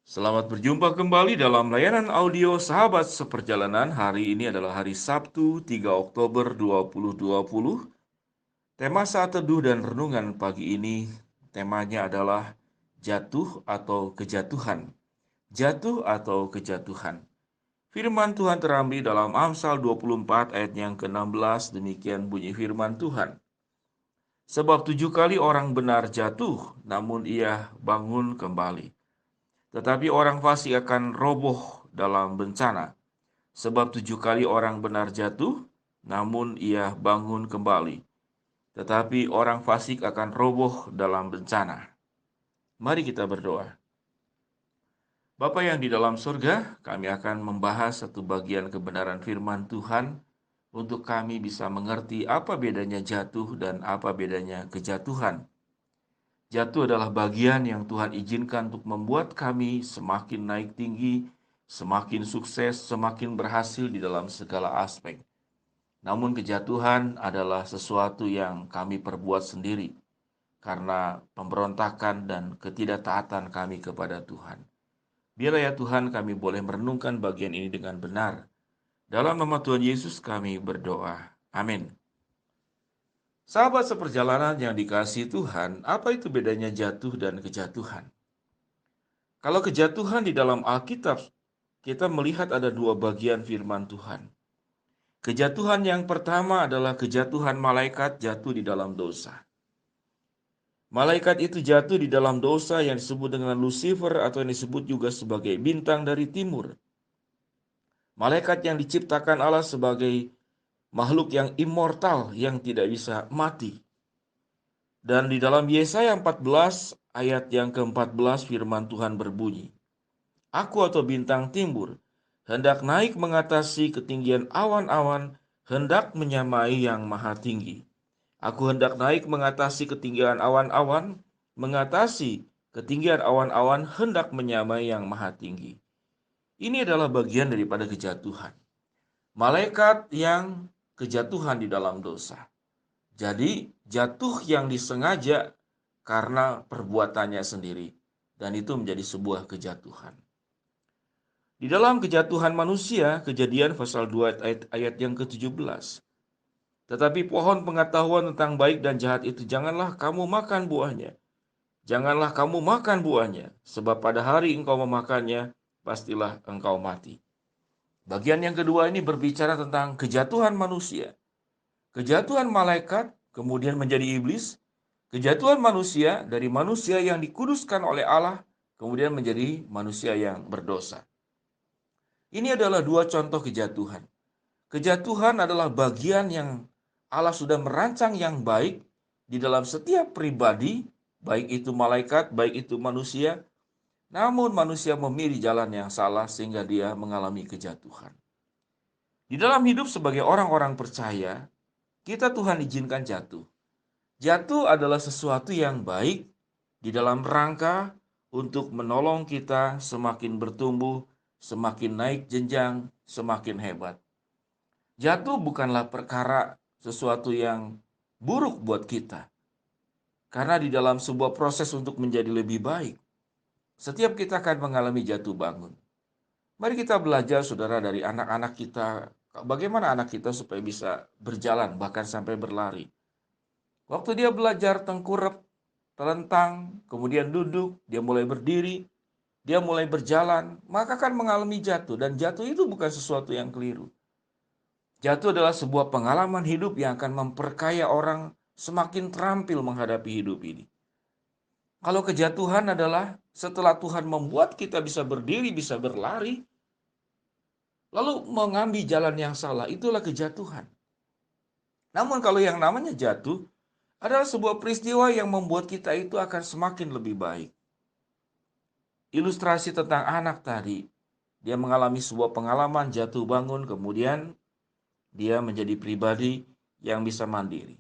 Selamat berjumpa kembali dalam layanan audio Sahabat Seperjalanan. Hari ini adalah hari Sabtu, 3 Oktober 2020. Tema saat teduh dan renungan pagi ini, temanya adalah jatuh atau kejatuhan. Jatuh atau kejatuhan. Firman Tuhan terambil dalam Amsal 24 ayat yang ke-16, demikian bunyi firman Tuhan. Sebab 7 kali orang benar jatuh, namun ia bangun kembali. Tetapi orang fasik akan roboh dalam bencana. Sebab 7 kali orang benar jatuh, namun ia bangun kembali. Tetapi orang fasik akan roboh dalam bencana. Mari kita berdoa. Bapa yang di dalam surga, kami akan membahas satu bagian kebenaran firman Tuhan untuk kami bisa mengerti apa bedanya jatuh dan apa bedanya kejatuhan. Jatuh adalah bagian yang Tuhan izinkan untuk membuat kami semakin naik tinggi, semakin sukses, semakin berhasil di dalam segala aspek. Namun kejatuhan adalah sesuatu yang kami perbuat sendiri karena pemberontakan dan ketidaktaatan kami kepada Tuhan. Biarlah ya Tuhan kami boleh merenungkan bagian ini dengan benar. Dalam nama Tuhan Yesus kami berdoa. Amin. Sahabat seperjalanan yang dikasihi Tuhan, apa itu bedanya jatuh dan kejatuhan? Kalau kejatuhan di dalam Alkitab, kita melihat ada dua bagian firman Tuhan. Kejatuhan yang pertama adalah kejatuhan malaikat jatuh di dalam dosa. Malaikat itu jatuh di dalam dosa yang disebut dengan Lucifer atau yang disebut juga sebagai bintang dari timur. Malaikat yang diciptakan Allah sebagai makhluk yang immortal yang tidak bisa mati. Dan di dalam Yesaya 14 ayat yang ke-14 firman Tuhan berbunyi, Aku atau bintang timur hendak naik mengatasi ketinggian awan-awan, hendak menyamai yang maha tinggi. Aku hendak naik mengatasi ketinggian awan-awan, mengatasi ketinggian awan-awan, hendak menyamai yang maha tinggi. Ini adalah bagian daripada kejatuhan. Malaikat yang kejatuhan di dalam dosa. Jadi jatuh yang disengaja karena perbuatannya sendiri. Dan itu menjadi sebuah kejatuhan. Di dalam kejatuhan manusia, Kejadian pasal 2 ayat yang ke-17. Tetapi pohon pengetahuan tentang baik dan jahat itu janganlah kamu makan buahnya. Janganlah kamu makan buahnya, sebab pada hari engkau memakannya, pastilah engkau mati. Bagian yang kedua ini berbicara tentang kejatuhan manusia. Kejatuhan malaikat kemudian menjadi iblis. Kejatuhan manusia dari manusia yang dikuduskan oleh Allah, kemudian menjadi manusia yang berdosa. Ini adalah dua contoh kejatuhan. Kejatuhan adalah bagian yang Allah sudah merancang yang baik di dalam setiap pribadi, baik itu malaikat, baik itu manusia. Namun manusia memilih jalan yang salah sehingga dia mengalami kejatuhan. Di dalam hidup sebagai orang-orang percaya, kita Tuhan izinkan jatuh. Jatuh adalah sesuatu yang baik di dalam rangka untuk menolong kita semakin bertumbuh, semakin naik jenjang, semakin hebat. Jatuh bukanlah perkara sesuatu yang buruk buat kita. Karena di dalam sebuah proses untuk menjadi lebih baik, setiap kita akan mengalami jatuh bangun. Mari kita belajar saudara dari anak-anak kita, bagaimana anak kita supaya bisa berjalan bahkan sampai berlari. Waktu dia belajar tengkurap, telentang, kemudian duduk, dia mulai berdiri, dia mulai berjalan, maka kan mengalami jatuh. Dan jatuh itu bukan sesuatu yang keliru. Jatuh adalah sebuah pengalaman hidup yang akan memperkaya orang semakin terampil menghadapi hidup ini. Kalau kejatuhan adalah setelah Tuhan membuat kita bisa berdiri, bisa berlari, lalu mengambil jalan yang salah, itulah kejatuhan. Namun kalau yang namanya jatuh, adalah sebuah peristiwa yang membuat kita itu akan semakin lebih baik. Ilustrasi tentang anak tadi, dia mengalami sebuah pengalaman jatuh bangun, kemudian dia menjadi pribadi yang bisa mandiri.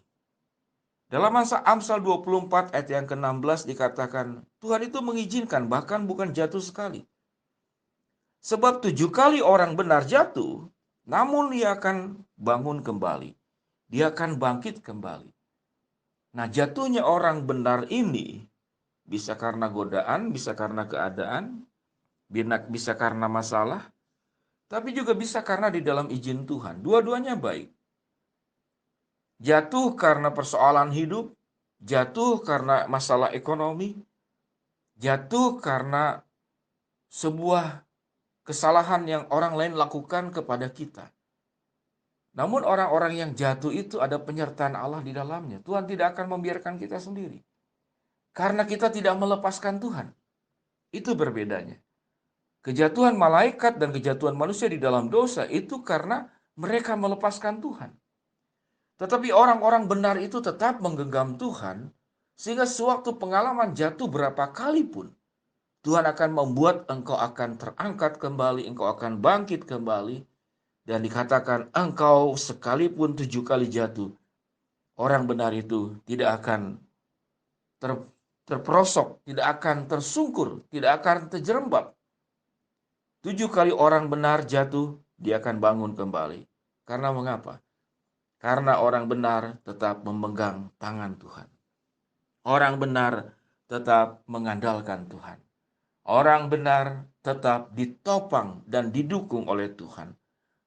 Dalam Amsal 24 ayat yang ke-16 dikatakan, Tuhan itu mengizinkan bahkan bukan jatuh sekali. Sebab 7 kali orang benar jatuh, namun dia akan bangun kembali. Dia akan bangkit kembali. Nah, jatuhnya orang benar ini bisa karena godaan, bisa karena keadaan, Bisa karena masalah, tapi juga bisa karena di dalam izin Tuhan. Dua-duanya baik. Jatuh karena persoalan hidup, jatuh karena masalah ekonomi, jatuh karena sebuah kesalahan yang orang lain lakukan kepada kita. Namun orang-orang yang jatuh itu ada penyertaan Allah di dalamnya. Tuhan tidak akan membiarkan kita sendiri. Karena kita tidak melepaskan Tuhan. Itu berbedanya. Kejatuhan malaikat dan kejatuhan manusia di dalam dosa itu karena mereka melepaskan Tuhan. Tetapi orang-orang benar itu tetap menggenggam Tuhan, sehingga sewaktu pengalaman jatuh berapa kali pun, Tuhan akan membuat engkau akan terangkat kembali, engkau akan bangkit kembali, dan dikatakan engkau sekalipun 7 kali jatuh, orang benar itu tidak akan terperosok, tidak akan tersungkur, tidak akan terjerembab. 7 kali orang benar jatuh, dia akan bangun kembali. Karena mengapa? Karena orang benar tetap memegang tangan Tuhan. Orang benar tetap mengandalkan Tuhan. Orang benar tetap ditopang dan didukung oleh Tuhan.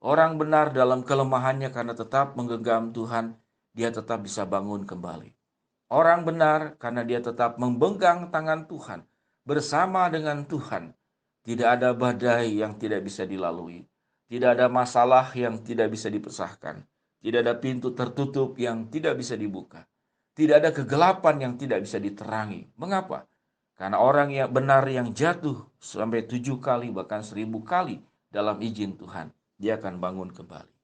Orang benar dalam kelemahannya karena tetap menggenggam Tuhan, dia tetap bisa bangun kembali. Orang benar karena dia tetap memegang tangan Tuhan, bersama dengan Tuhan. Tidak ada badai yang tidak bisa dilalui. Tidak ada masalah yang tidak bisa dipecahkan. Tidak ada pintu tertutup yang tidak bisa dibuka. Tidak ada kegelapan yang tidak bisa diterangi. Mengapa? Karena orang yang benar yang jatuh sampai 7 kali bahkan 1000 kali dalam izin Tuhan, dia akan bangun kembali.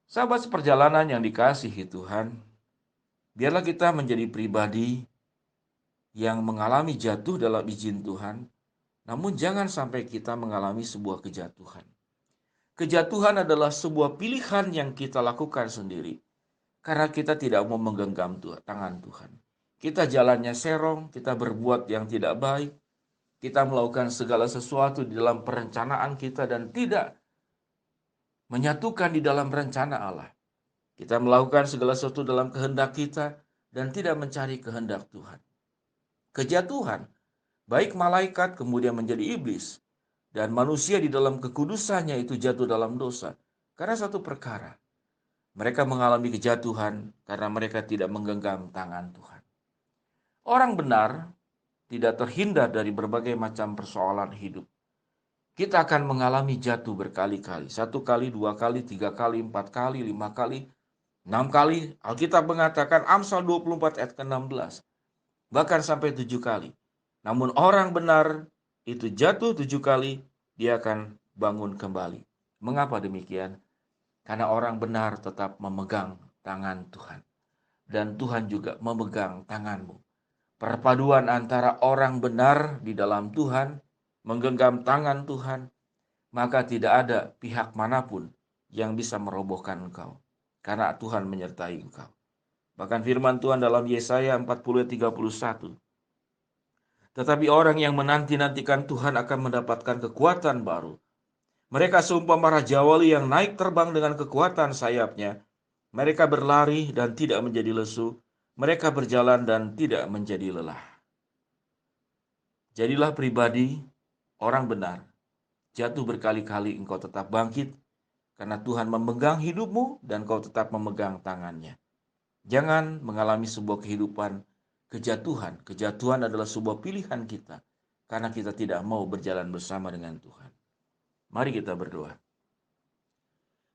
Sahabat seperjalanan yang dikasihi Tuhan, biarlah kita menjadi pribadi yang mengalami jatuh dalam izin Tuhan, namun jangan sampai kita mengalami sebuah kejatuhan. Kejatuhan adalah sebuah pilihan yang kita lakukan sendiri, karena kita tidak mau menggenggam tangan Tuhan. Kita jalannya serong, kita berbuat yang tidak baik, kita melakukan segala sesuatu di dalam perencanaan kita dan tidak menyatukan di dalam rencana Allah. Kita melakukan segala sesuatu dalam kehendak kita dan tidak mencari kehendak Tuhan. Kejatuhan, baik malaikat kemudian menjadi iblis, dan manusia di dalam kekudusannya itu jatuh dalam dosa. Karena satu perkara, mereka mengalami kejatuhan karena mereka tidak menggenggam tangan Tuhan. Orang benar tidak terhindar dari berbagai macam persoalan hidup. Kita akan mengalami jatuh berkali-kali. 1 kali, 2 kali, 3 kali, 4 kali, 5 kali, 6 kali. Alkitab mengatakan Amsal 24 ayat ke-16. Bahkan sampai 7 kali. Namun orang benar itu jatuh 7 kali, dia akan bangun kembali. Mengapa demikian? Karena orang benar tetap memegang tangan Tuhan. Dan Tuhan juga memegang tanganmu. Perpaduan antara orang benar di dalam Tuhan, menggenggam tangan Tuhan, maka tidak ada pihak manapun yang bisa merobohkan engkau. Karena Tuhan menyertai engkau. Bahkan firman Tuhan dalam Yesaya 40:31. Tetapi orang yang menanti-nantikan Tuhan akan mendapatkan kekuatan baru. Mereka seumpama raja wali yang naik terbang dengan kekuatan sayapnya. Mereka berlari dan tidak menjadi lesu. Mereka berjalan dan tidak menjadi lelah. Jadilah pribadi orang benar. Jatuh berkali-kali engkau tetap bangkit. Karena Tuhan memegang hidupmu dan kau tetap memegang tangannya. Jangan mengalami sebuah kehidupan kejatuhan. Kejatuhan adalah sebuah pilihan kita. Karena kita tidak mau berjalan bersama dengan Tuhan. Mari kita berdoa.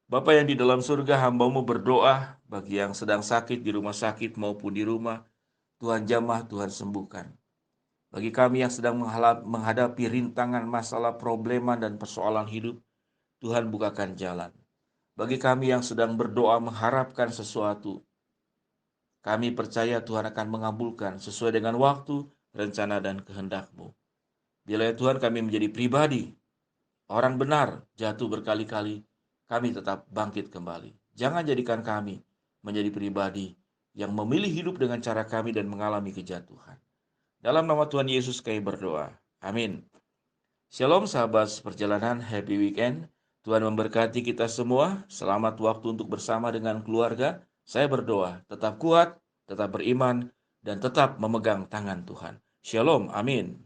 Bapa yang di dalam surga, hamba-Mu berdoa bagi yang sedang sakit di rumah sakit maupun di rumah. Tuhan jamah, Tuhan sembuhkan. Bagi kami yang sedang menghadapi rintangan masalah, problema, dan persoalan hidup, Tuhan bukakan jalan. Bagi kami yang sedang berdoa mengharapkan sesuatu, kami percaya Tuhan akan mengabulkan sesuai dengan waktu, rencana, dan kehendak-Mu. Bila ya Tuhan kami menjadi pribadi, orang benar jatuh berkali-kali, kami tetap bangkit kembali. Jangan jadikan kami menjadi pribadi yang memilih hidup dengan cara kami dan mengalami kejatuhan. Dalam nama Tuhan Yesus kami berdoa. Amin. Shalom sahabat perjalanan, happy weekend. Tuhan memberkati kita semua. Selamat waktu untuk bersama dengan keluarga. Saya berdoa, tetap kuat, tetap beriman, dan tetap memegang tangan Tuhan. Shalom, amin.